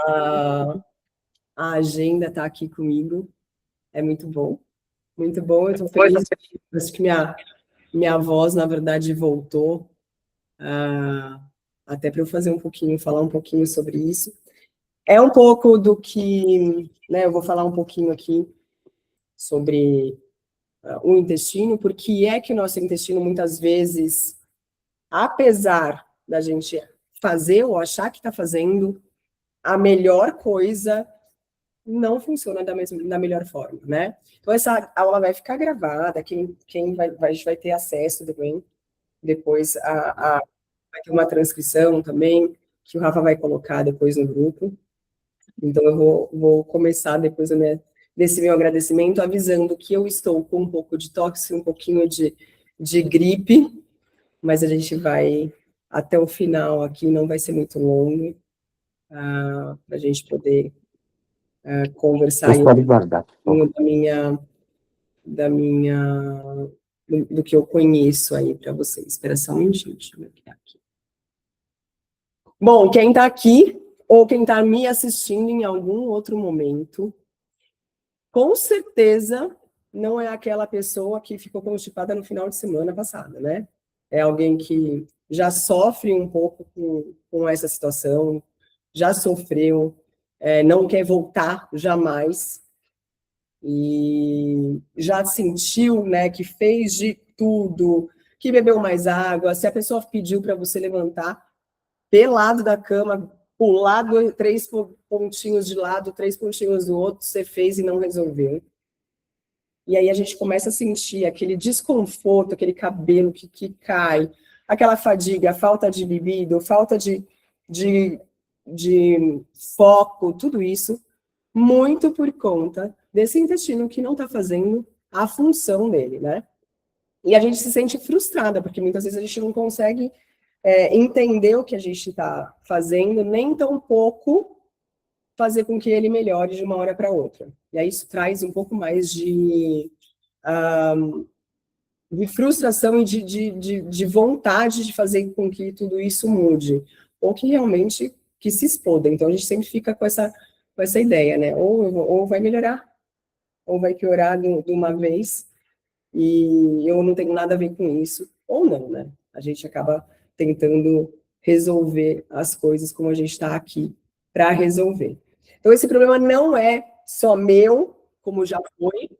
a, a agenda está aqui comigo. É muito bom. Muito bom, eu estou feliz. Acho que minha voz, na verdade, voltou. Até para eu fazer um pouquinho, falar um pouquinho sobre isso. É um pouco do que, né, eu vou falar um pouquinho aqui sobre o intestino, porque é que o nosso intestino, muitas vezes, apesar da gente fazer ou achar que está fazendo a melhor coisa, não funciona da melhor forma, né? Então, essa aula vai ficar gravada, quem vai ter acesso também, depois vai ter uma transcrição também, que o Rafa vai colocar depois no grupo. Então, eu vou começar depois desse meu agradecimento, avisando que eu estou com um pouco de tosse, um pouquinho de gripe, mas a gente vai até o final aqui, não vai ser muito longo, para a gente poder conversar aí um pouquinho do que eu conheço aí para vocês. Espera só um minutinho, deixa eu ver aqui. Bom, quem está aqui, ou quem está me assistindo em algum outro momento, com certeza não é aquela pessoa que ficou constipada no final de semana passada, né? É alguém que já sofre um pouco com essa situação, já sofreu, não quer voltar jamais, e já sentiu, né, que fez de tudo, que bebeu mais água, se a pessoa pediu para você levantar pelado da cama, pular 3 pontinhos de lado, 3 pontinhos do outro, você fez e não resolveu. E aí a gente começa a sentir aquele desconforto, aquele cabelo que cai, aquela fadiga, a falta de libido, falta de, de foco, tudo isso, muito por conta desse intestino que não está fazendo a função dele, né? E a gente se sente frustrada, porque muitas vezes a gente não consegue entender o que a gente está fazendo, nem tão pouco fazer com que ele melhore de uma hora para outra. E aí isso traz um pouco mais de frustração e de vontade de fazer com que tudo isso mude, ou que realmente que se exploda. Então a gente sempre fica com essa ideia, né? Ou vai melhorar, ou vai piorar de uma vez, e eu não tenho nada a ver com isso, ou não, né? A gente acaba tentando resolver as coisas como a gente está aqui para resolver. Então, esse problema não é só meu, como já foi,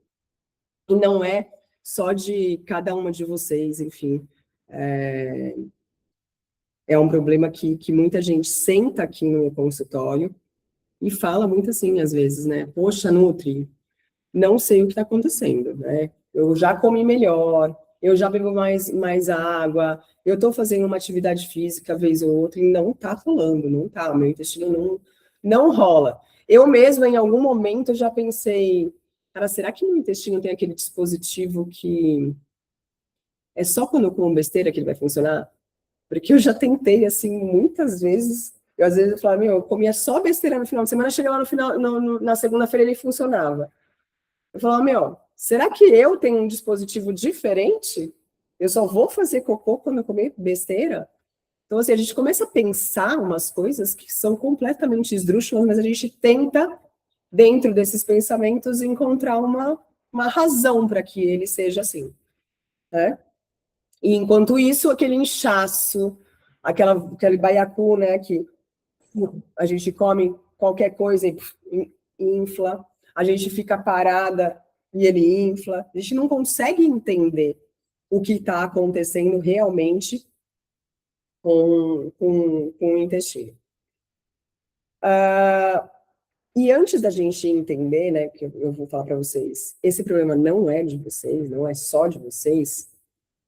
e não é só de cada uma de vocês, enfim. É um problema que muita gente senta aqui no meu consultório e fala muito assim, às vezes, né? Poxa, Nutri, não sei o que está acontecendo, né? Eu já comi melhor, eu já bebo mais água, eu estou fazendo uma atividade física vez ou outra e não está rolando, não está, o meu intestino não rola. Eu mesma, em algum momento, já pensei, cara, será que no intestino tem aquele dispositivo que é só quando eu como besteira que ele vai funcionar? Porque eu já tentei, assim, muitas vezes. Às vezes eu falava, eu comia só besteira no final de semana, chega lá no final, na segunda-feira ele funcionava. Eu falava, será que eu tenho um dispositivo diferente? Eu só vou fazer cocô quando eu comer besteira? Então, assim, a gente começa a pensar umas coisas que são completamente esdrúxulas, mas a gente tenta, dentro desses pensamentos, encontrar uma razão para que ele seja assim, né? E, enquanto isso, aquele inchaço, aquele baiacu, né, que a gente come qualquer coisa e infla, a gente fica parada e ele infla, a gente não consegue entender o que está acontecendo realmente com o intestino. E antes da gente entender, né, que eu vou falar para vocês, esse problema não é de vocês, não é só de vocês,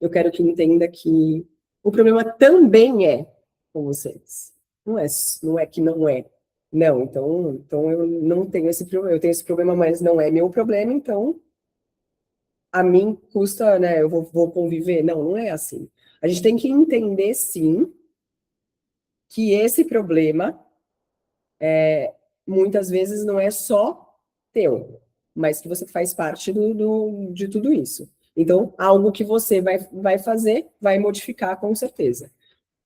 eu quero que entenda que o problema também é com vocês. Não é que não é. Não, então eu não tenho esse problema. Eu tenho esse problema, mas não é meu problema, então a mim custa, né? Eu vou conviver. Não é assim. A gente tem que entender, sim, que esse problema muitas vezes não é só teu, mas que você faz parte de tudo isso. Então, algo que você vai fazer, vai modificar com certeza.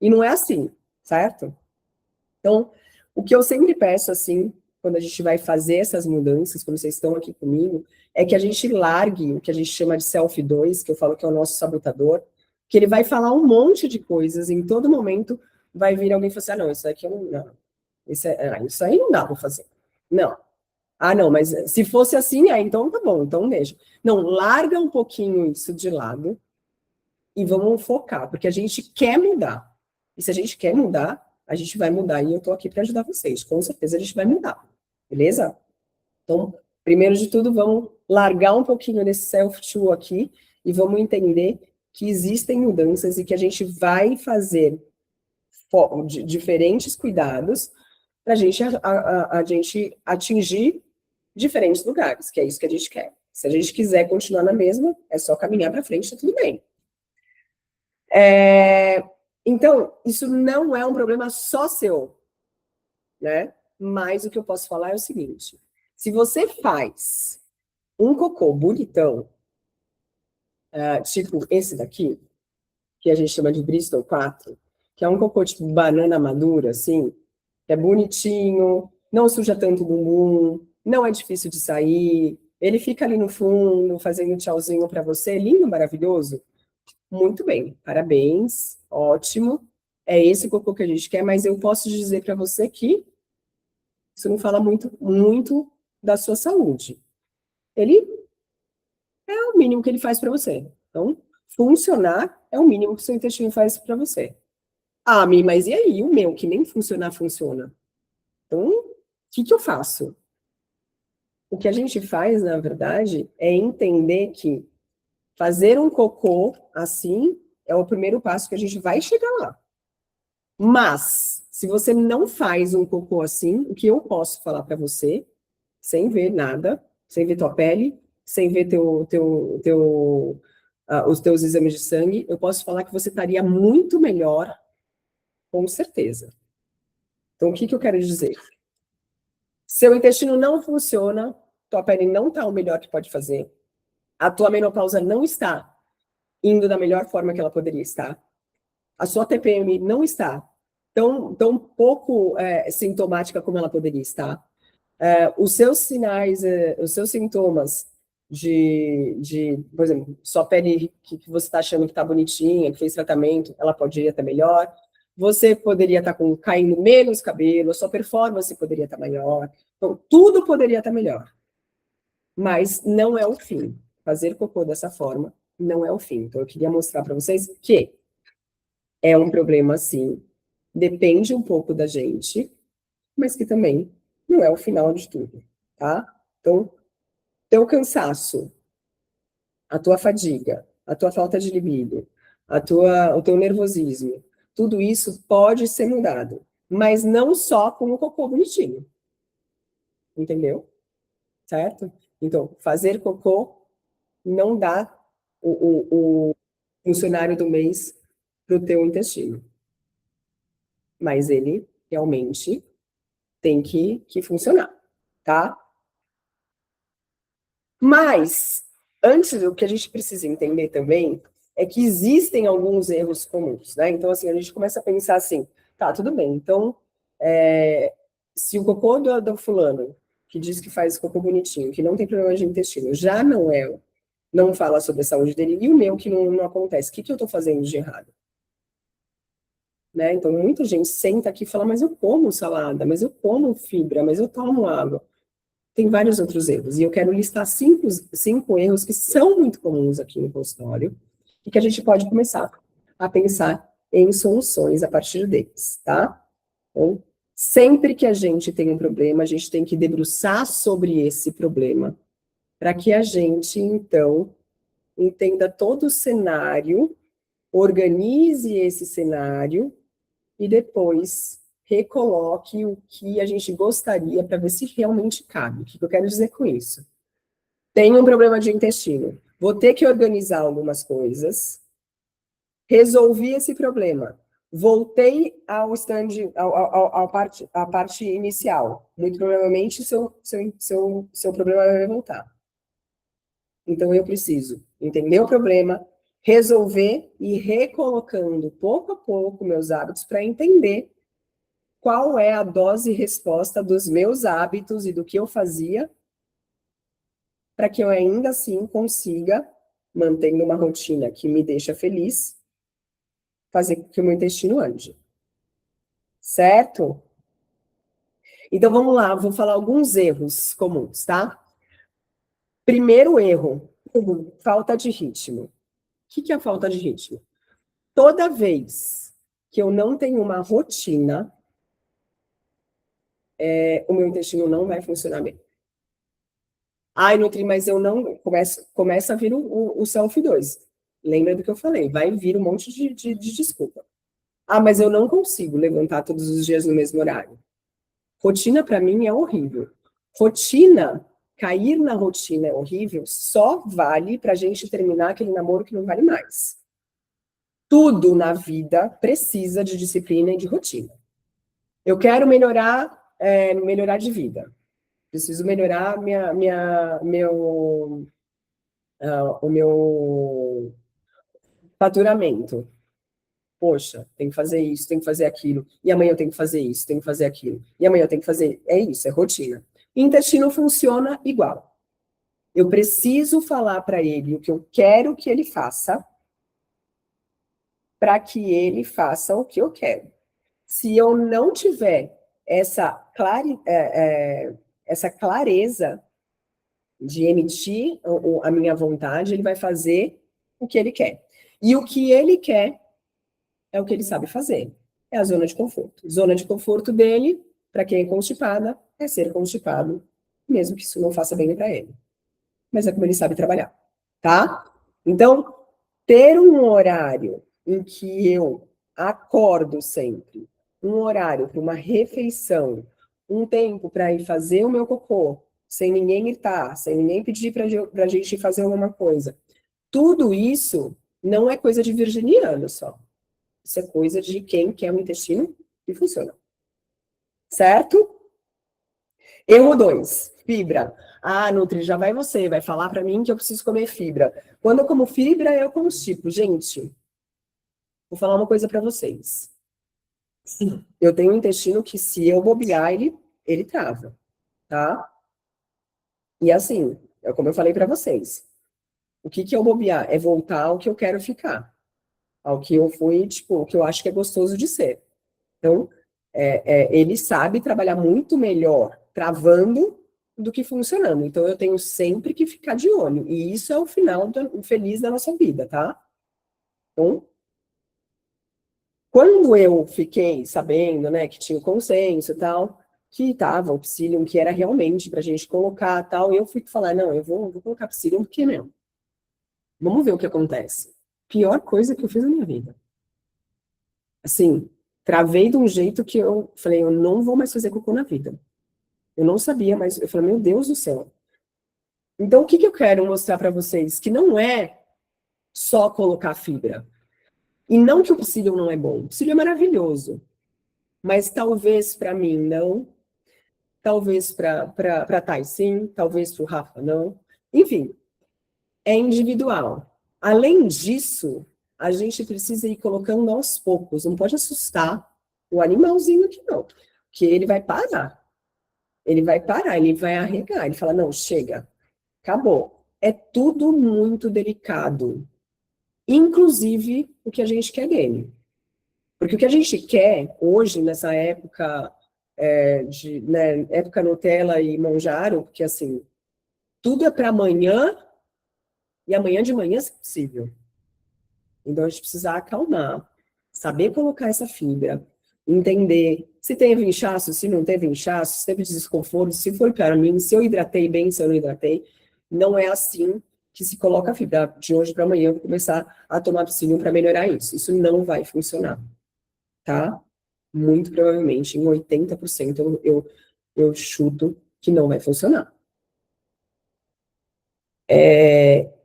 E não é assim, certo? Então, O que eu sempre peço, assim, quando a gente vai fazer essas mudanças, quando vocês estão aqui comigo, é que a gente largue o que a gente chama de self 2, que eu falo que é o nosso sabotador, que ele vai falar um monte de coisas, em todo momento vai vir alguém e falar assim, ah, não, isso aqui eu não, isso aí não dá para fazer. Não. Ah, não, mas se fosse assim, então tá bom, então deixa. Não, larga um pouquinho isso de lado e vamos focar, porque a gente quer mudar. E se a gente quer mudar, a gente vai mudar. E eu tô aqui para ajudar vocês. Com certeza a gente vai mudar. Beleza? Então, primeiro de tudo, vamos largar um pouquinho desse self-tool aqui e vamos entender que existem mudanças e que a gente vai fazer diferentes cuidados para a gente atingir diferentes lugares, que é isso que a gente quer. Se a gente quiser continuar na mesma, é só caminhar para frente, tá tudo bem. Então, isso não é um problema só seu, né? Mas o que eu posso falar é o seguinte: se você faz um cocô bonitão, tipo esse daqui, que a gente chama de Bristol 4, que é um cocô tipo banana madura, assim, que é bonitinho, não suja tanto o bumbum, não é difícil de sair, ele fica ali no fundo, fazendo tchauzinho para você, lindo, maravilhoso. Muito bem, parabéns, ótimo. É esse cocô que a gente quer, mas eu posso dizer para você que isso não fala muito da sua saúde. Ele é o mínimo que ele faz para você. Então, funcionar é o mínimo que o seu intestino faz para você. Ah, Mi, mas e aí? O meu, que nem funcionar, funciona. Então, o que eu faço? O que a gente faz, na verdade, é entender que fazer um cocô assim é o primeiro passo que a gente vai chegar lá. Mas, se você não faz um cocô assim, o que eu posso falar para você, sem ver nada, sem ver tua pele, sem ver os teus exames de sangue, eu posso falar que você estaria muito melhor, com certeza. Então, o que eu quero dizer? Seu intestino não funciona, tua pele não está o melhor que pode fazer, a tua menopausa não está indo da melhor forma que ela poderia estar, a sua TPM não está tão pouco sintomática como ela poderia estar, os seus sinais, os seus sintomas por exemplo, sua pele que você está achando que está bonitinha, que fez tratamento, ela poderia estar melhor, você poderia estar caindo menos cabelo, a sua performance poderia estar melhor, então tudo poderia estar melhor, mas não é o fim. Fazer cocô dessa forma não é o fim. Então eu queria mostrar para vocês que é um problema, sim, depende um pouco da gente, mas que também não é o final de tudo, tá? Então, teu cansaço, a tua fadiga, a tua falta de libido, o teu nervosismo, tudo isso pode ser mudado, mas não só com o cocô bonitinho, entendeu? Certo? Então, fazer cocô não dá o funcionário do mês para o teu intestino, mas ele realmente tem que funcionar, tá? Mas, antes, o que a gente precisa entender também é que existem alguns erros comuns, né? Então, assim, a gente começa a pensar assim, tá, tudo bem, então, se o cocô do fulano, que diz que faz cocô bonitinho, que não tem problema de intestino, já não fala sobre a saúde dele, e o meu que não acontece, o que eu estou fazendo de errado? Né? Então, muita gente senta aqui e fala, mas eu como salada, mas eu como fibra, mas eu tomo água. Tem vários outros erros. E eu quero listar cinco erros que são muito comuns aqui no consultório e que a gente pode começar a pensar em soluções a partir deles, tá? Então, sempre que a gente tem um problema, a gente tem que debruçar sobre esse problema para que a gente, então, entenda todo o cenário, organize esse cenário e depois recoloque o que a gente gostaria para ver se realmente cabe. O que eu quero dizer com isso? Tenho um problema de intestino. Vou ter que organizar algumas coisas. Resolvi esse problema. Voltei ao stand, à parte inicial. Muito provavelmente seu problema vai voltar. Então eu preciso entender o problema, resolver e recolocando pouco a pouco meus hábitos para entender qual é a dose e resposta dos meus hábitos e do que eu fazia para que eu ainda assim consiga, mantendo uma rotina que me deixa feliz, fazer com que o meu intestino ande. Certo? Então vamos lá, vou falar alguns erros comuns, tá? Primeiro erro, falta de ritmo. O que é a falta de ritmo? Toda vez que eu não tenho uma rotina, o meu intestino não vai funcionar bem. Ai, Nutri, mas eu não. Começa a vir o Self 2. Lembra do que eu falei? Vai vir um monte de desculpa. Ah, mas eu não consigo levantar todos os dias no mesmo horário. Rotina, para mim, é horrível. Rotina, cair na rotina é horrível, só vale para a gente terminar aquele namoro que não vale mais. Tudo na vida precisa de disciplina e de rotina. Eu quero melhorar de vida. Preciso melhorar o meu faturamento. Poxa, tem que fazer isso, tem que fazer aquilo. E amanhã eu tenho que fazer isso, tenho que fazer aquilo. E amanhã eu tenho que fazer. É isso, é rotina. Intestino funciona igual. Eu preciso falar para ele o que eu quero que ele faça, para que ele faça o que eu quero. Se eu não tiver essa clareza de emitir a minha vontade, ele vai fazer o que ele quer. E o que ele quer é o que ele sabe fazer. É a zona de conforto. Zona de conforto dele, para quem é constipada, é ser constipado, mesmo que isso não faça bem para ele. Mas é como ele sabe trabalhar, tá? Então, ter um horário em que eu acordo sempre, um horário para uma refeição, um tempo para ir fazer o meu cocô, sem ninguém gritar, sem ninguém pedir para a gente fazer alguma coisa. Tudo isso não é coisa de virginiano só. Isso é coisa de quem quer um intestino que funciona. Certo? Erro 2, fibra. Ah, Nutri, já vai você, vai falar para mim que eu preciso comer fibra. Quando eu como fibra, eu constipo. Gente, vou falar uma coisa para vocês. Eu tenho um intestino que, se eu bobear, ele trava, tá? E assim, é como eu falei para vocês. O que é o bobear? É voltar ao que eu quero ficar. Ao que eu fui, tipo, o que eu acho que é gostoso de ser. Então, ele sabe trabalhar muito melhor travando do que funcionando. Então, eu tenho sempre que ficar de olho. E isso é o final feliz da nossa vida, tá? Então, quando eu fiquei sabendo, né, que tinha o consenso e tal, que tava o Psyllium, que era realmente pra gente colocar tal, eu fui falar, não, eu vou colocar Psyllium porque, meu, vamos ver o que acontece. Pior coisa que eu fiz na minha vida. Assim, travei de um jeito que eu falei, eu não vou mais fazer cocô na vida. Eu não sabia, mas eu falei, meu Deus do céu. Então, o que eu quero mostrar para vocês? Que não é só colocar fibra. E não que o psyllium não é bom. O psyllium é maravilhoso. Mas talvez para mim não. Talvez para Thay sim. Talvez para o Rafa não. Enfim, é individual. Além disso, a gente precisa ir colocando aos poucos. Não pode assustar o animalzinho aqui, não. Porque ele vai parar. Ele vai parar, ele vai arregar. Ele fala, não, chega. Acabou. É tudo muito delicado. Inclusive o que a gente quer dele. Porque o que a gente quer hoje, nessa época, né, época Nutella e Monjaro, porque assim, tudo é para amanhã, e amanhã de manhã, se possível. Então a gente precisa acalmar, saber colocar essa fibra, entender se teve inchaço, se não teve inchaço, se teve desconforto, se foi para mim, se eu hidratei bem, se eu não hidratei. Não é assim que se coloca a fibra. De hoje para amanhã eu vou começar a tomar Psyllium para melhorar isso. Isso não vai funcionar, tá? Muito provavelmente, em 80% eu chuto que não vai funcionar.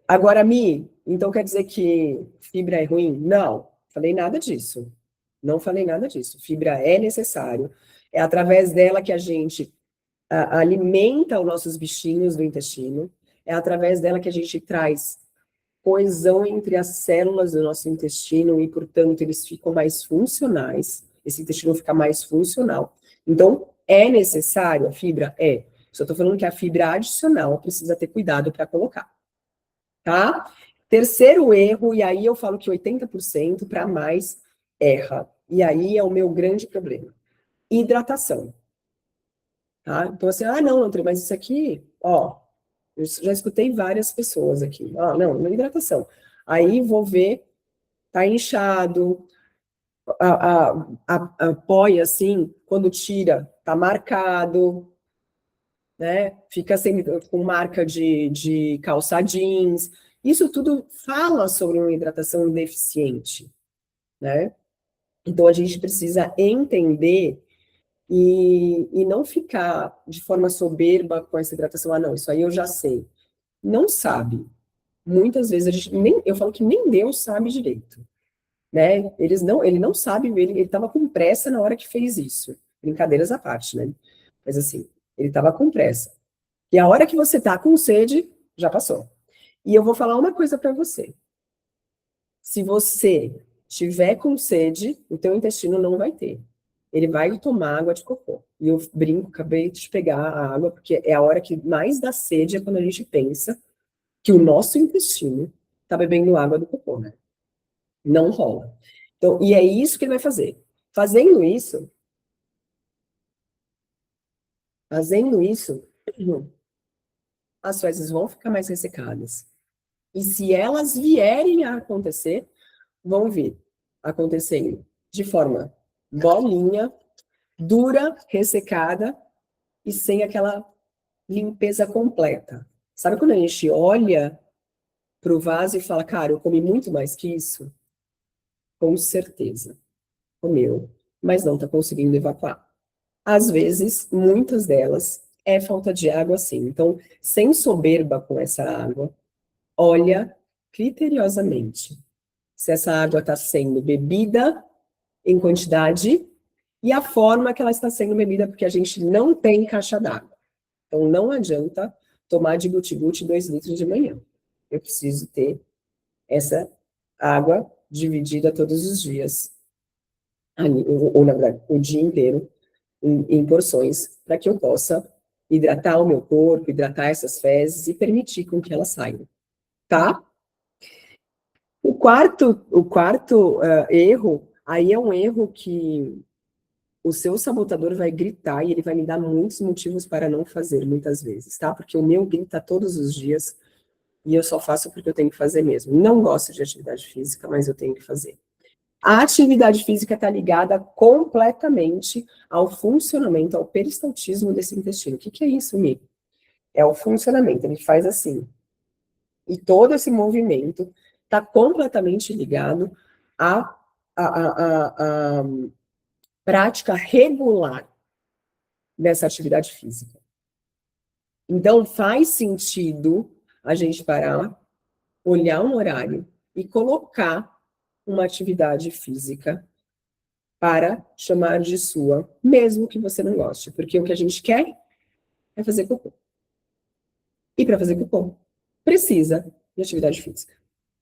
Agora, Mi, então quer dizer que fibra é ruim? Não, falei nada disso. Não falei nada disso. Fibra é necessário. É através dela que a gente alimenta os nossos bichinhos do intestino. É através dela que a gente traz coesão entre as células do nosso intestino e, portanto, eles ficam mais funcionais. esse intestino fica mais funcional. Então, é necessário a fibra? É. Só estou falando que a fibra adicional precisa ter cuidado para colocar, tá? Terceiro erro, e aí eu falo que 80% para mais erra. E aí é o meu grande problema. Hidratação, tá? Então, assim, não, André, mas isso aqui, ó, eu já escutei várias pessoas aqui. Não, hidratação. Aí vou ver, tá inchado, apoia assim, quando tira, tá marcado, né? Fica assim, com marca de calça jeans. Isso tudo fala sobre uma hidratação deficiente, né? Então a gente precisa entender e não ficar de forma soberba com essa hidratação. Não, isso aí eu já sei. Não sabe. Muitas vezes a gente eu falo que nem Deus sabe direito, né? Ele não sabe, ele estava com pressa na hora que fez isso. Brincadeiras à parte, né? Mas assim, ele estava com pressa. E a hora que você tá com sede, já passou. E eu vou falar uma coisa para você. Se você tiver com sede, o teu intestino não vai ter. Ele vai tomar água de cocô. E eu brinco, acabei de pegar a água, porque é a hora que mais dá sede, é quando a gente pensa que o nosso intestino tá bebendo água do cocô, né? Não rola. Então, e é isso que ele vai fazer. Fazendo isso, fazendo isso, as fezes vão ficar mais ressecadas. E se elas vierem a acontecer, vão vir acontecendo de forma bolinha, dura, ressecada e sem aquela limpeza completa. Sabe quando a gente olha para o vaso e fala, cara, eu comi muito mais que isso? Com certeza, comeu, mas não está conseguindo evacuar. Às vezes, muitas delas, é falta de água, sim. Então, sem soberba com essa água, olha criteriosamente se essa água está sendo bebida em quantidade e a forma que ela está sendo bebida, porque a gente não tem caixa d'água. Então, não adianta tomar de guti-guti 2 litros de manhã. Eu preciso ter essa água dividida todos os dias, ou na verdade, o dia inteiro, em porções, para que eu possa hidratar o meu corpo, hidratar essas fezes e permitir com que elas saiam, tá? O quarto erro, aí é um erro que o seu sabotador vai gritar e ele vai me dar muitos motivos para não fazer, muitas vezes, tá? Porque o meu grita todos os dias e eu só faço porque eu tenho que fazer mesmo. Não gosto de atividade física, mas eu tenho que fazer. A atividade física está ligada completamente ao funcionamento, ao peristaltismo desse intestino. O que é isso, Mi? É o funcionamento, ele faz assim. E todo esse movimento está completamente ligado à prática regular dessa atividade física. Então, faz sentido a gente parar, olhar um horário e colocar uma atividade física para chamar de sua, mesmo que você não goste, porque o que a gente quer é fazer cocô. E para fazer cocô, precisa de atividade física.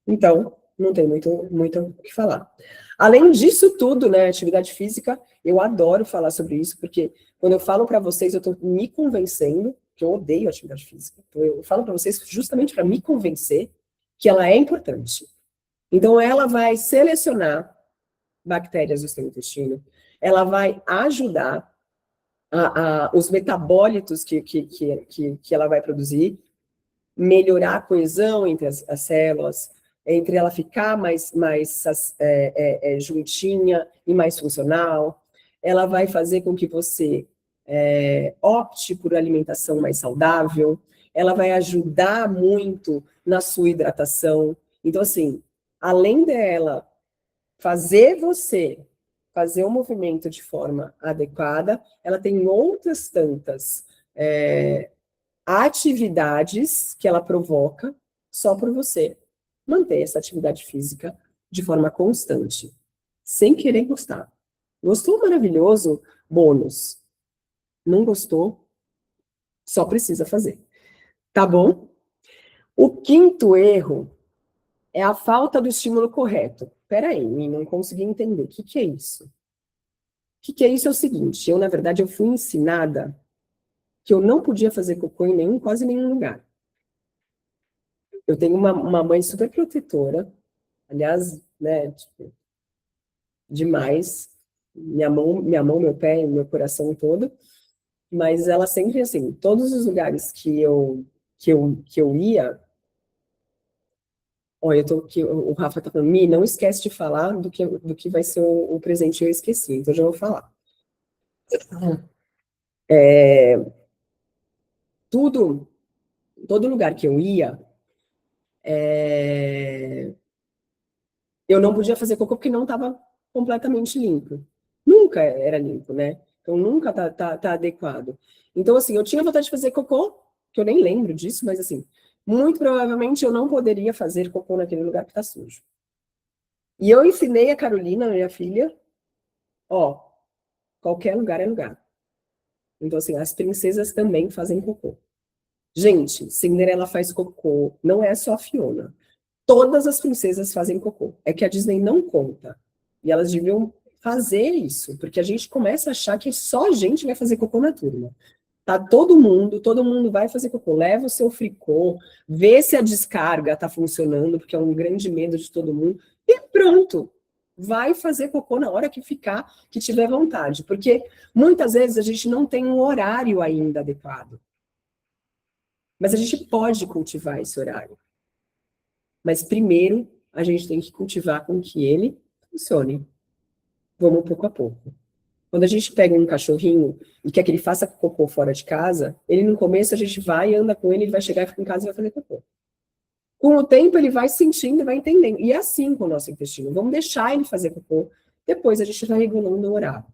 Então, não tem muito o que falar. Além disso tudo, né, atividade física, eu adoro falar sobre isso, porque quando eu falo para vocês, eu estou me convencendo que eu odeio atividade física. Então, eu falo para vocês justamente para me convencer que ela é importante. Então, ela vai selecionar bactérias do seu intestino, ela vai ajudar os metabólitos que ela vai produzir, melhorar a coesão entre as células, entre ela ficar mais juntinha e mais funcional. Ela vai fazer com que você opte por alimentação mais saudável. Ela vai ajudar muito na sua hidratação. Então, assim, além dela fazer você fazer o movimento de forma adequada, ela tem outras tantas atividades que ela provoca só por você manter essa atividade física de forma constante, sem querer gostar. Gostou? Maravilhoso? Bônus. Não gostou? Só precisa fazer. Tá bom? O quinto erro é a falta do estímulo correto. Peraí, não consegui entender. O que é isso? que é isso? É o seguinte, eu, na verdade, eu fui ensinada que eu não podia fazer cocô em quase nenhum lugar. Eu tenho uma mãe super protetora, aliás, né, tipo, demais, meu pé, meu coração todo, mas ela sempre, assim, todos os lugares que eu ia, olha, o Rafa tá falando, Mi, não esquece de falar do que vai ser o presente, eu esqueci, então já vou falar. Tudo, todo lugar que eu ia, eu não podia fazer cocô porque não estava completamente limpo. Nunca era limpo, né? Então nunca tá adequado. Então, assim, eu tinha vontade de fazer cocô, que eu nem lembro disso, mas assim, muito provavelmente eu não poderia fazer cocô naquele lugar que tá sujo. E eu ensinei a Carolina, minha filha, ó, qualquer lugar é lugar. Então, assim, as princesas também fazem cocô. Gente, Cinderela faz cocô, não é só a Fiona. Todas as princesas fazem cocô. É que a Disney não conta. E elas deviam fazer isso, porque a gente começa a achar que só a gente vai fazer cocô na turma. Tá todo mundo vai fazer cocô. Leva o seu fricô, vê se a descarga tá funcionando, porque é um grande medo de todo mundo, e pronto. Vai fazer cocô na hora que ficar, que tiver vontade. Porque muitas vezes a gente não tem um horário ainda adequado. Mas a gente pode cultivar esse horário. Mas primeiro a gente tem que cultivar com que ele funcione. Vamos pouco a pouco. Quando a gente pega um cachorrinho e quer que ele faça cocô fora de casa, ele no começo a gente vai, anda com ele, ele vai chegar, fica em casa e vai fazer cocô. Com o tempo ele vai sentindo, vai entendendo. E é assim com o nosso intestino. Vamos deixar ele fazer cocô, depois a gente vai regulando o horário.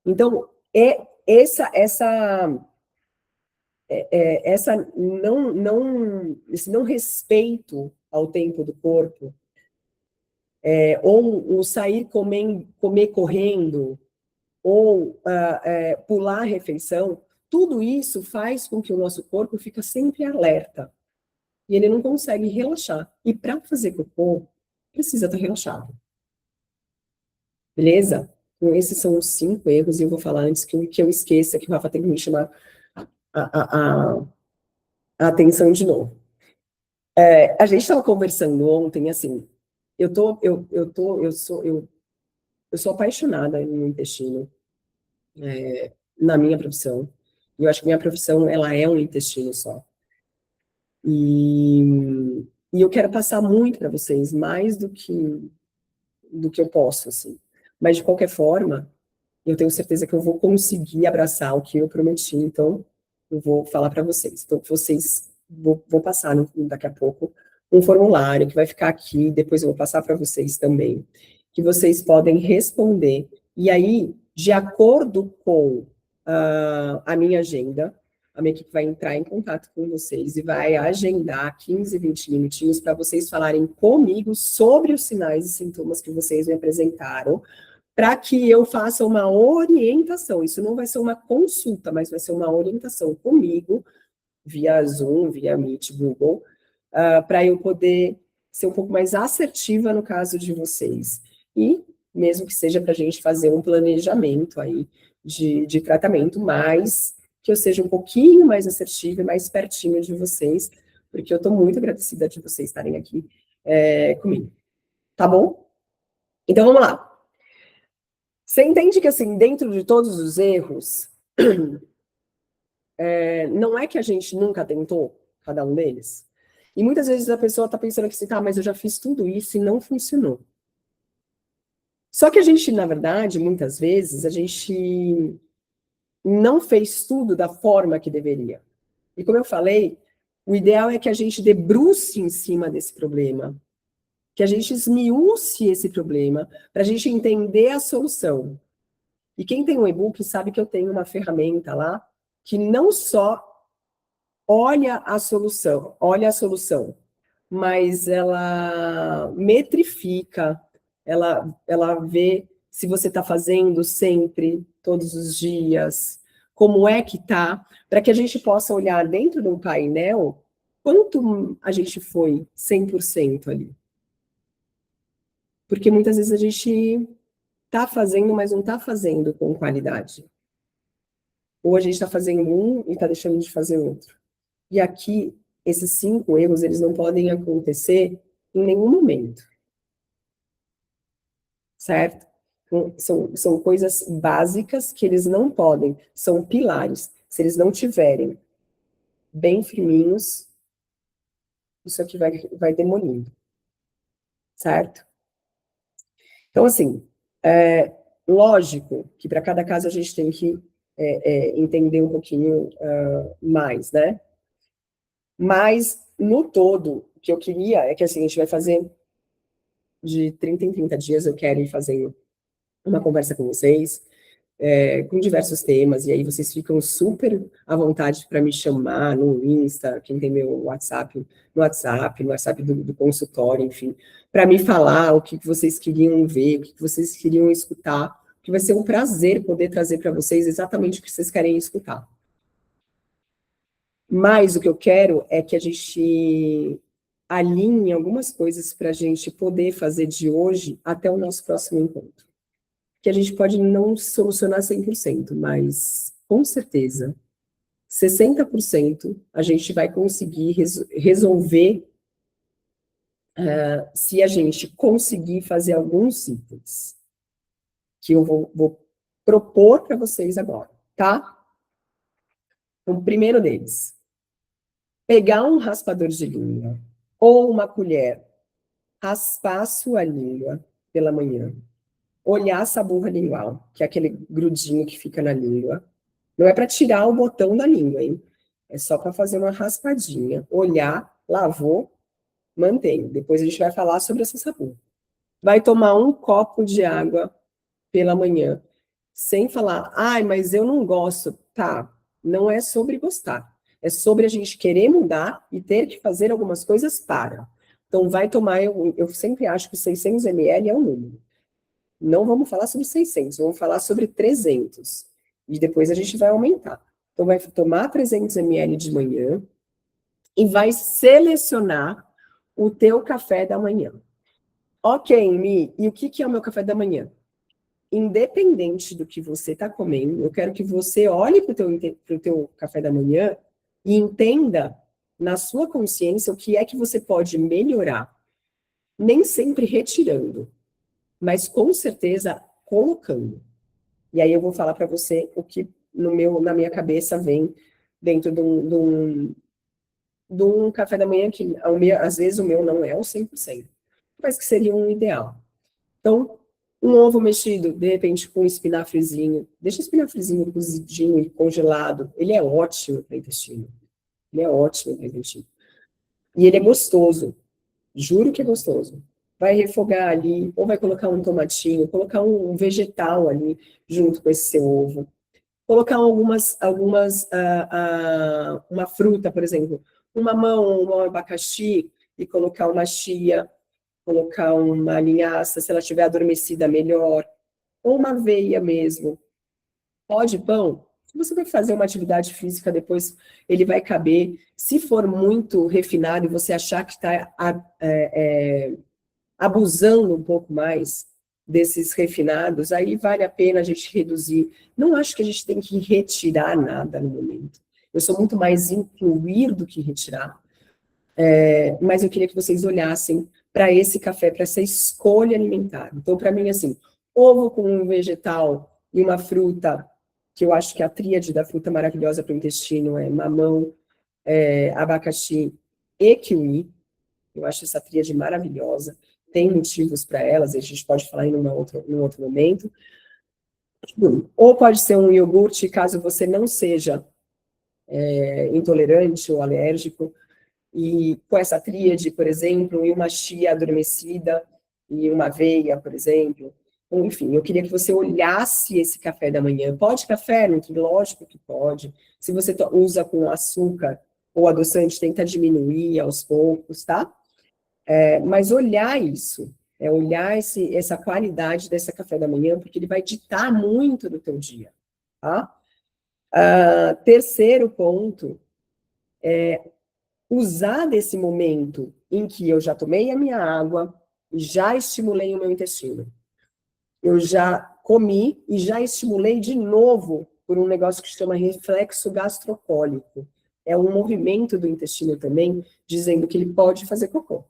Então, esse não respeito ao tempo do corpo, ou o sair comer correndo, ou pular a refeição, tudo isso faz com que o nosso corpo fique sempre alerta. E ele não consegue relaxar. E para fazer cocô, precisa estar relaxado. Beleza? Então, esses são os 5 erros, e eu vou falar antes que eu esqueça, que o Rafa tem que me chamar a atenção de novo. A gente estava conversando ontem, assim, eu sou apaixonada no intestino, na minha profissão. E eu acho que minha profissão, ela é um intestino só. E eu quero passar muito para vocês, mais do que eu posso, assim. Mas, de qualquer forma, eu tenho certeza que eu vou conseguir abraçar o que eu prometi, então eu vou falar para vocês. Então, vou passar daqui a pouco um formulário que vai ficar aqui, depois eu vou passar para vocês também, que vocês podem responder. E aí, de acordo com a minha agenda, a minha equipe vai entrar em contato com vocês e vai agendar 15, 20 minutinhos para vocês falarem comigo sobre os sinais e sintomas que vocês me apresentaram, para que eu faça uma orientação. Isso não vai ser uma consulta, mas vai ser uma orientação comigo, via Zoom, via Meet, Google, para eu poder ser um pouco mais assertiva no caso de vocês. E mesmo que seja para a gente fazer um planejamento aí de tratamento, mas que eu seja um pouquinho mais assertiva e mais pertinho de vocês, porque eu estou muito agradecida de vocês estarem aqui comigo. Tá bom? Então vamos lá. Você entende que, assim, dentro de todos os erros, não é que a gente nunca tentou cada um deles? E muitas vezes a pessoa está pensando que, assim, tá, mas eu já fiz tudo isso e não funcionou. Só que a gente, na verdade, muitas vezes, a gente não fez tudo da forma que deveria. E como eu falei, o ideal é que a gente debruce em cima desse problema, que a gente esmiúce esse problema, para a gente entender a solução. E quem tem um e-book sabe que eu tenho uma ferramenta lá que não só olha a solução, mas ela metrifica, ela vê se você está fazendo sempre, todos os dias, como é que tá, para que a gente possa olhar dentro de um painel quanto a gente foi 100% ali. Porque muitas vezes a gente Tá fazendo, mas não tá fazendo com qualidade. Ou a gente está fazendo um e está deixando de fazer outro. E aqui, esses 5 erros, eles não podem acontecer em nenhum momento, certo? Então, são coisas básicas que eles não podem, são pilares. Se eles não tiverem bem firminhos, isso aqui vai demolindo, certo? Então, assim, lógico que para cada caso a gente tem que entender um pouquinho mais, né? Mas, no todo, o que eu queria é que assim, a gente vai fazer de 30 em 30 dias, eu quero ir fazendo uma conversa com vocês, com diversos temas, e aí vocês ficam super à vontade para me chamar no Insta, quem tem meu WhatsApp, no WhatsApp do consultório, enfim, para me falar o que vocês queriam ver, o que vocês queriam escutar, que vai ser um prazer poder trazer para vocês exatamente o que vocês querem escutar. Mas o que eu quero é que a gente alinhe algumas coisas para a gente poder fazer de hoje até o nosso próximo encontro. Que a gente pode não solucionar 100%, mas com certeza 60% a gente vai conseguir resolver se a gente conseguir fazer alguns itens que eu vou propor para vocês agora, tá? O primeiro deles, pegar um raspador de língua ou uma colher, raspar a sua língua pela manhã, olhar essa burra lingual, que é aquele grudinho que fica na língua. Não é para tirar o botão da língua, hein? É só para fazer uma raspadinha. Olhar, lavou, mantém. Depois a gente vai falar sobre essa sabor. Vai tomar um copo de água pela manhã, sem falar, ai, mas eu não gosto. Tá, não é sobre gostar. É sobre a gente querer mudar e ter que fazer algumas coisas para. Então, vai tomar, eu sempre acho que 600 ml é o número. Não vamos falar sobre 600, vamos falar sobre 300. E depois a gente vai aumentar. Então, vai tomar 300 ml de manhã e vai selecionar o teu café da manhã. Ok, Mi, e o que é o meu café da manhã? Independente do que você está comendo, eu quero que você olhe para o teu café da manhã e entenda na sua consciência o que é que você pode melhorar. Nem sempre retirando, mas com certeza colocando. E aí eu vou falar para você o que na minha cabeça vem dentro de um café da manhã que, às vezes, o meu não é o 100%, mas que seria um ideal. Então, um ovo mexido, de repente, com um espinafrezinho. Deixa o espinafrezinho cozidinho e congelado. Ele é ótimo para intestino. Ele é ótimo para intestino. E ele é gostoso. Juro que é gostoso. Vai refogar ali, ou vai colocar um tomatinho, colocar um vegetal ali junto com esse seu ovo. Colocar uma fruta, por exemplo, um mamão, um abacaxi, e colocar uma chia, colocar uma linhaça, se ela estiver adormecida, melhor, ou uma aveia mesmo. Pó de pão, se você vai fazer uma atividade física depois, ele vai caber. Se for muito refinado e você achar que está abusando um pouco mais desses refinados, aí vale a pena a gente reduzir. Não acho que a gente tem que retirar nada no momento. Eu sou muito mais incluir do que retirar. Mas eu queria que vocês olhassem para esse café, para essa escolha alimentar. Então, para mim, assim, ovo com um vegetal e uma fruta, que eu acho que a tríade da fruta maravilhosa para o intestino é mamão, abacaxi e kiwi. Eu acho essa tríade maravilhosa. Tem motivos para elas, a gente pode falar num outro momento. Ou pode ser um iogurte, caso você não seja intolerante ou alérgico, e com essa tríade, por exemplo, e uma chia adormecida, e uma aveia, por exemplo. Então, enfim, eu queria que você olhasse esse café da manhã. Pode café, lógico que pode. Se você usa com açúcar ou adoçante, tenta diminuir aos poucos, tá? Mas olhar isso, olhar essa qualidade desse café da manhã, porque ele vai ditar muito do teu dia, tá? Terceiro ponto, usar desse momento em que eu já tomei a minha água, já estimulei o meu intestino. eu já comi e já estimulei de novo por um negócio que se chama reflexo gastrocólico. É um movimento do intestino também, dizendo que ele pode fazer cocô.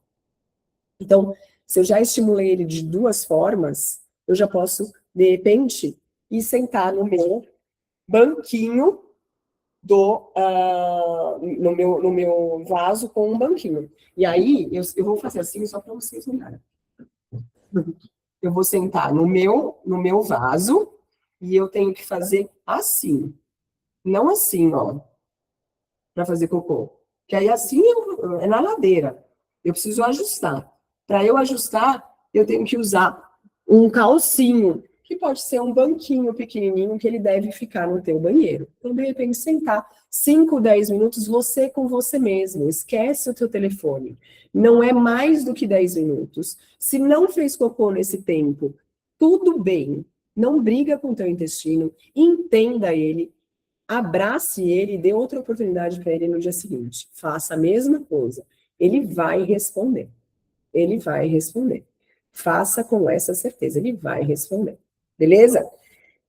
Então, se eu já estimulei ele de duas formas, eu já posso, de repente, ir sentar no meu banquinho no meu vaso com um banquinho. E aí, eu vou fazer assim só para vocês olharem. Eu vou sentar no meu vaso e eu tenho que fazer assim. Não assim, ó, para fazer cocô. Que aí assim é na ladeira. Eu preciso ajustar. Para eu ajustar, eu tenho que usar um calcinho, que pode ser um banquinho pequenininho que ele deve ficar no teu banheiro. Então, de repente, sentar 5, 10 minutos, você com você mesmo. Esquece o teu telefone. Não é mais do que 10 minutos. Se não fez cocô nesse tempo, tudo bem. Não briga com o teu intestino, entenda ele, abrace ele e dê outra oportunidade para ele no dia seguinte. Faça a mesma coisa. Ele vai responder. Ele vai responder. Faça com essa certeza, ele vai responder. Beleza?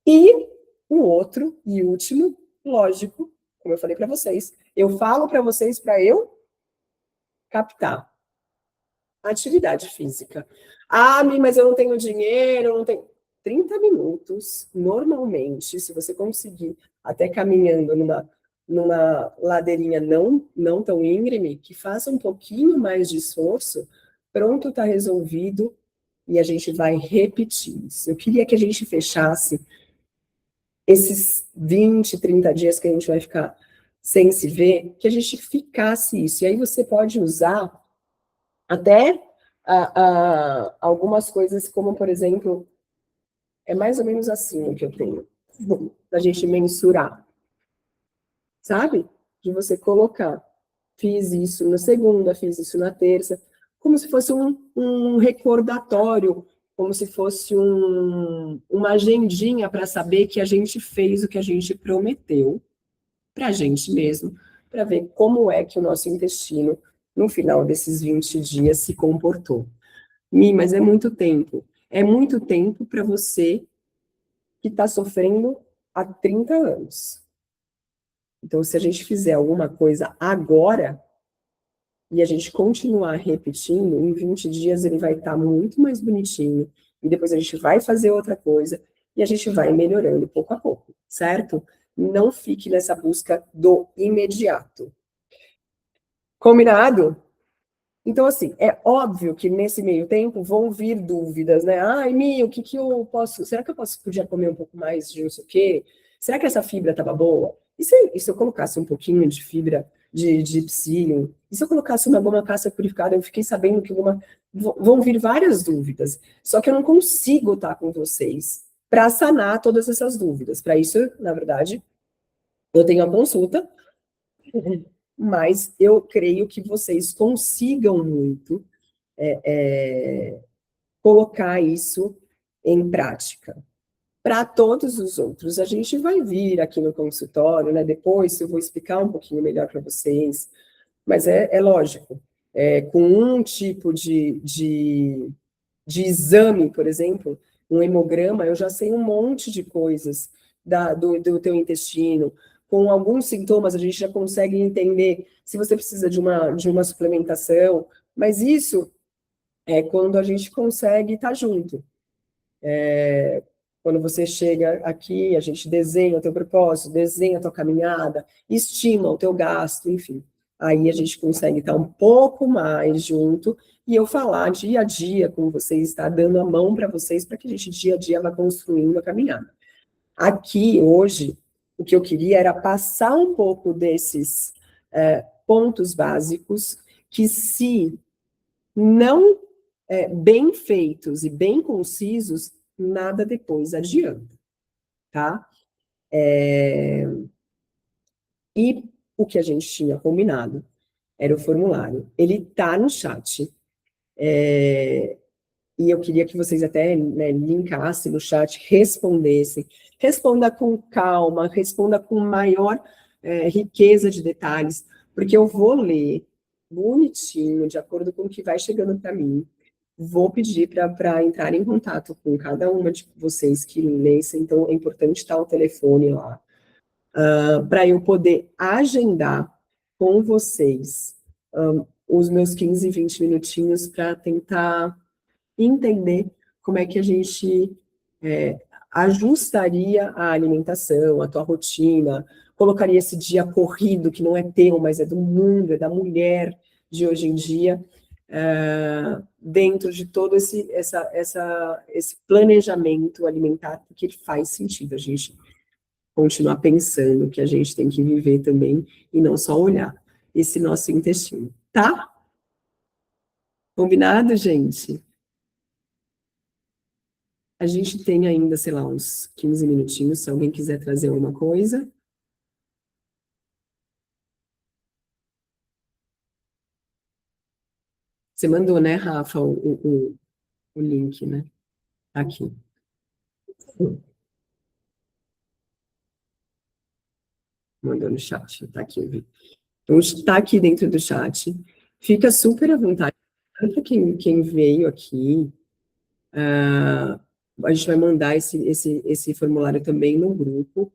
E o outro e último, lógico, como eu falei para vocês, eu falo para vocês para eu captar. Atividade física. Ah, mas eu não tenho dinheiro, eu não tenho. 30 minutos, normalmente, se você conseguir, até caminhando numa ladeirinha não tão íngreme, que faça um pouquinho mais de esforço, pronto, está resolvido, e a gente vai repetir isso. Eu queria que a gente fechasse esses 20, 30 dias que a gente vai ficar sem se ver, que a gente ficasse isso. E aí você pode usar até algumas coisas, como, por exemplo, é mais ou menos assim o que eu tenho, da gente mensurar, sabe? De você colocar, fiz isso na segunda, fiz isso na terça, como se fosse um recordatório, como se fosse uma agendinha para saber que a gente fez o que a gente prometeu para a gente mesmo, para ver como é que o nosso intestino, no final desses 20 dias, se comportou. Mas é muito tempo. É muito tempo para você que está sofrendo há 30 anos. Então, se a gente fizer alguma coisa agora e a gente continuar repetindo, em 20 dias ele vai estar muito mais bonitinho. E depois a gente vai fazer outra coisa e a gente vai melhorando pouco a pouco, certo? Não fique nessa busca do imediato. Combinado? Então, assim, é óbvio que nesse meio tempo vão vir dúvidas, né? Ai, Mi, o que eu posso... Será que eu podia comer um pouco mais de não sei o quê? Será que essa fibra estava boa? E se eu colocasse um pouquinho de fibra de psyllium? E se eu colocasse uma goma cassia purificada? Eu fiquei sabendo que vão vir várias dúvidas. Só que eu não consigo estar com vocês para sanar todas essas dúvidas. Para isso, na verdade, eu tenho a consulta, mas eu creio que vocês consigam muito colocar isso em prática. Para todos os outros, a gente vai vir aqui no consultório, né? Depois eu vou explicar um pouquinho melhor para vocês, mas é lógico, com um tipo de exame, por exemplo, um hemograma, eu já sei um monte de coisas do teu intestino. Com alguns sintomas, a gente já consegue entender se você precisa de uma suplementação, mas isso é quando a gente consegue estar junto. Quando você chega aqui, a gente desenha o teu propósito, desenha a tua caminhada, estima o teu gasto, enfim. Aí a gente consegue estar um pouco mais junto e eu falar dia a dia com vocês, estar dando a mão para vocês, para que a gente dia a dia vá construindo a caminhada. Aqui, hoje, o que eu queria era passar um pouco desses pontos básicos que, se não bem feitos e bem concisos, nada depois adianta, tá? E o que a gente tinha combinado era o formulário. Ele tá no chat. E eu queria que vocês até, né, linkassem no chat, respondessem. Responda com calma, responda com maior riqueza de detalhes, porque eu vou ler bonitinho, de acordo com o que vai chegando para mim. vou pedir para entrar em contato com cada uma de vocês que lessem, então é importante estar o telefone lá, para eu poder agendar com vocês os meus 15, 20 minutinhos para tentar entender como é que a gente ajustaria a alimentação, a tua rotina, colocaria esse dia corrido, que não é teu, mas é do mundo, é da mulher de hoje em dia, dentro de todo esse planejamento alimentar, porque ele faz sentido a gente continuar pensando que a gente tem que viver também e não só olhar esse nosso intestino, tá? Combinado, gente? A gente tem ainda, sei lá, uns 15 minutinhos, se alguém quiser trazer alguma coisa. Você mandou, né, Rafa, o link, né? Tá aqui. Mandou no chat, tá aqui. Então, está aqui dentro do chat. Fica super à vontade. Para quem veio aqui, a gente vai mandar esse formulário também no grupo,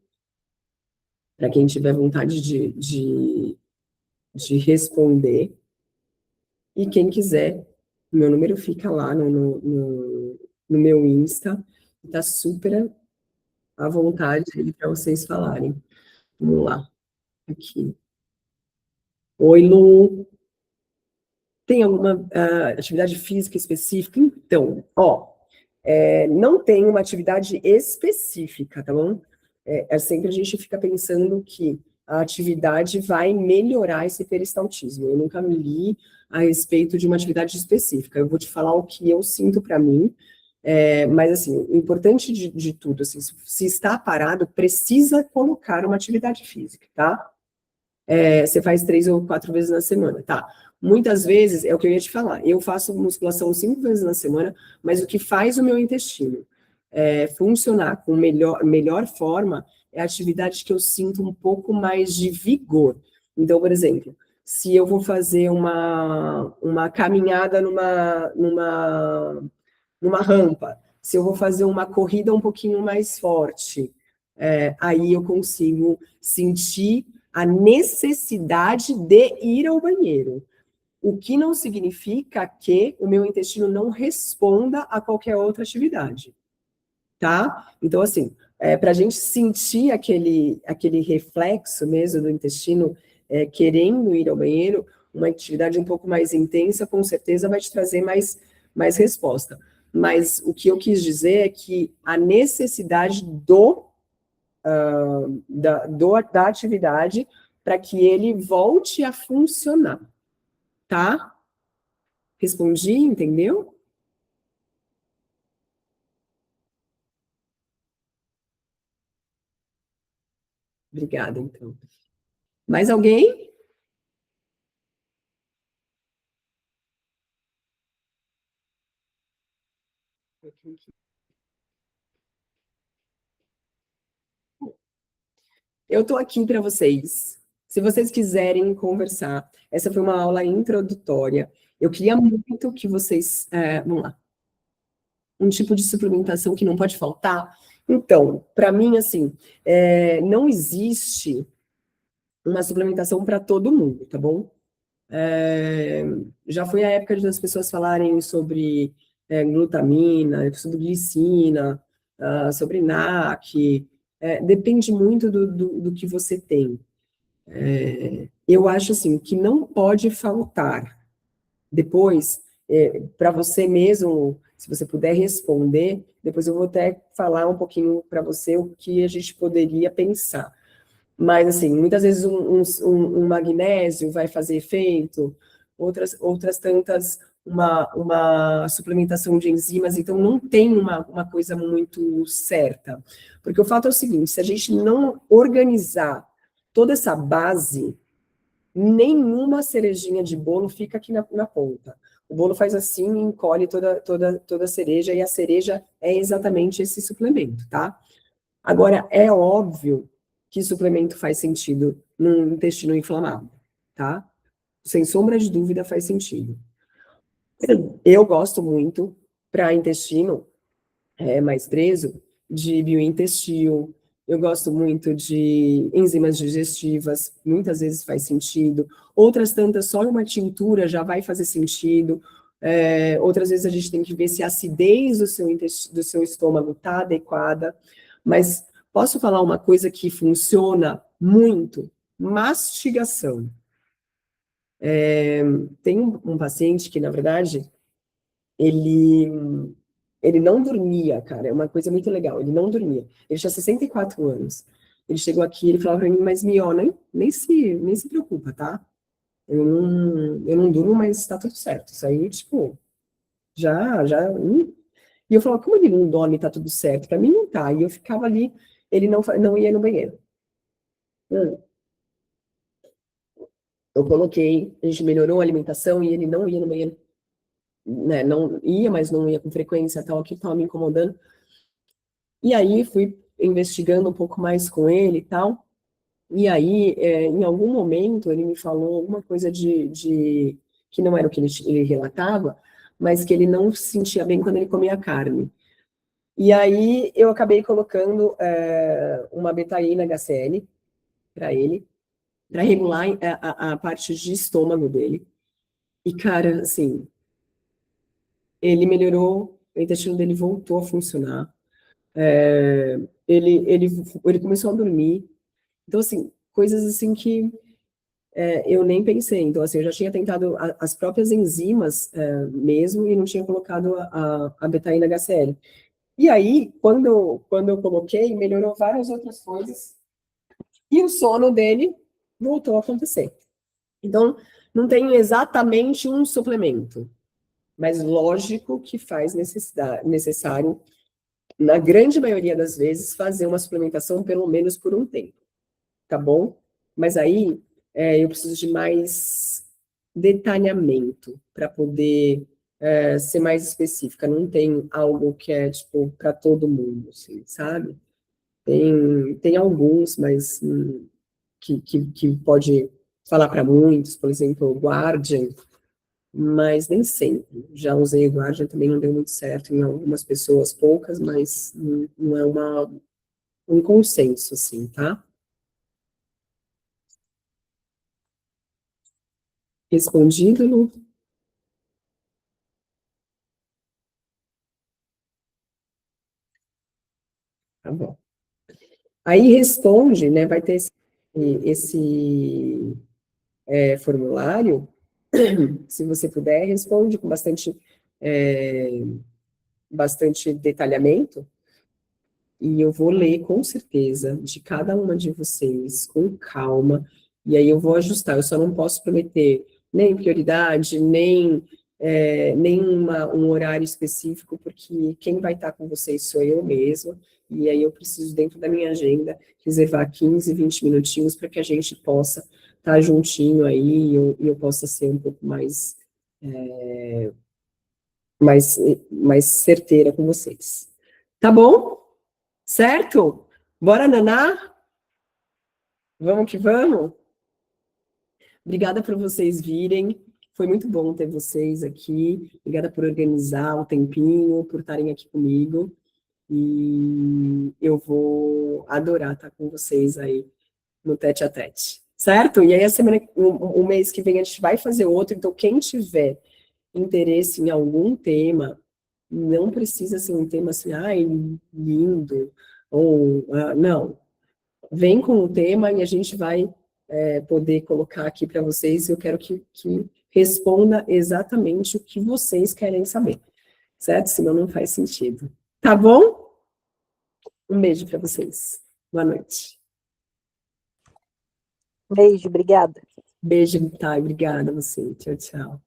para quem tiver vontade de responder. E quem quiser, meu número fica lá no meu Insta, está super à vontade para vocês falarem. Vamos lá, aqui. Oi, Lu. Tem alguma atividade física específica? Então, não tem uma atividade específica, tá bom? Sempre a gente fica pensando que a atividade vai melhorar esse peristaltismo. Eu nunca me li a respeito de uma atividade específica. Eu vou te falar o que eu sinto para mim, mas assim, o importante de tudo, assim, se está parado, precisa colocar uma atividade física, tá? Você faz 3 ou 4 vezes na semana, tá? Muitas vezes, é o que eu ia te falar, eu faço musculação 5 vezes na semana, mas o que faz o meu intestino funcionar com melhor forma é a atividade que eu sinto um pouco mais de vigor. Então, por exemplo, se eu vou fazer uma caminhada numa rampa, se eu vou fazer uma corrida um pouquinho mais forte, aí eu consigo sentir a necessidade de ir ao banheiro. O que não significa que o meu intestino não responda a qualquer outra atividade, tá? Então, assim, para a gente sentir aquele reflexo mesmo do intestino querendo ir ao banheiro, uma atividade um pouco mais intensa, com certeza vai te trazer mais resposta. Mas o que eu quis dizer é que a necessidade da atividade para que ele volte a funcionar, tá? Respondi, entendeu? Obrigada, então. Mais alguém? Eu estou aqui para vocês. Se vocês quiserem conversar, essa foi uma aula introdutória. Eu queria muito que vocês. Vamos lá. Um tipo de suplementação que não pode faltar. Então, para mim, assim, não existe uma suplementação para todo mundo, tá bom? Já foi a época das pessoas falarem sobre glutamina, sobre glicina, sobre NAC. Depende muito do que você tem. Eu acho assim que não pode faltar. Depois, para você mesmo, se você puder responder, depois eu vou até falar um pouquinho para você o que a gente poderia pensar. Mas, assim, muitas vezes um magnésio vai fazer efeito, outras tantas, uma suplementação de enzimas, então não tem uma coisa muito certa. Porque o fato é o seguinte, se a gente não organizar toda essa base, nenhuma cerejinha de bolo fica aqui na ponta. O bolo faz assim e encolhe toda a cereja, e a cereja é exatamente esse suplemento, tá? Agora, é óbvio que suplemento faz sentido num intestino inflamado, tá? Sem sombra de dúvida faz sentido. Eu gosto muito, para intestino mais preso, de biointestino. Eu gosto muito de enzimas digestivas, muitas vezes faz sentido. Outras tantas, só uma tintura já vai fazer sentido. Outras vezes a gente tem que ver se a acidez do seu estômago está adequada. Mas posso falar uma coisa que funciona muito? Mastigação. Tem um paciente que, na verdade, ele não dormia, cara, é uma coisa muito legal, ele não dormia. Ele tinha 64 anos. Ele chegou aqui, ele falava pra mim, mas Mio, nem se preocupa, tá? Eu não durmo, mas tá tudo certo. Isso aí, tipo, já. E eu falava, como ele não dorme, tá tudo certo? Pra mim não tá. E eu ficava ali, ele não ia no banheiro. Hum. Eu coloquei, a gente melhorou a alimentação e ele não ia no banheiro, né? Não ia, mas não ia com frequência, tal, aquilo tava me incomodando. E aí fui investigando um pouco mais com ele e tal. E aí, em algum momento, ele me falou alguma coisa que não era o que ele relatava, mas que ele não se sentia bem quando ele comia carne. E aí eu acabei colocando uma betaína HCl para ele, para regular a parte de estômago dele. E, cara, assim, ele melhorou, o intestino dele voltou a funcionar. É, ele começou a dormir. Então, assim, coisas assim que eu nem pensei. Então, assim, eu já tinha tentado as próprias enzimas mesmo e não tinha colocado a betaína HCl. E aí, quando eu coloquei, melhorou várias outras coisas e o sono dele voltou a acontecer. Então, não tem exatamente um suplemento, mas lógico que faz necessário, na grande maioria das vezes, fazer uma suplementação pelo menos por um tempo. Tá bom? Mas aí eu preciso de mais detalhamento para poder ser mais específica. Não tem algo que é, tipo, para todo mundo, assim, sabe? Tem alguns, mas que pode falar para muitos, por exemplo, o Guardian, mas nem sempre. Já usei o Guardian, também não deu muito certo em algumas pessoas, poucas, mas não é um consenso, assim, tá? Respondido, Lu? Tá bom. Aí responde, né? Vai ter esse formulário. Se você puder, responde com bastante detalhamento. E eu vou ler com certeza de cada uma de vocês com calma, e aí eu vou ajustar. Eu só não posso prometer nem prioridade, nem um horário específico, porque quem vai estar com vocês sou eu mesma, e aí eu preciso, dentro da minha agenda, reservar 15, 20 minutinhos para que a gente possa estar juntinho aí e eu possa ser um pouco mais, mais certeira com vocês. Tá bom? Certo? Bora, Naná? Vamos que vamos? Obrigada por vocês virem. Foi muito bom ter vocês aqui. Obrigada por organizar o tempinho, por estarem aqui comigo. E eu vou adorar estar com vocês aí no tete a tete. Certo? E aí, o mês que vem, a gente vai fazer outro. Então, quem tiver interesse em algum tema, não precisa ser um tema assim, ai, lindo, ou não. Vem com o tema e a gente vai poder colocar aqui para vocês. Eu quero que responda exatamente o que vocês querem saber, certo? Senão não faz sentido. Tá bom? Um beijo para vocês. Boa noite. Beijo, obrigada. Beijo, tá? Obrigada a você. Tchau, tchau.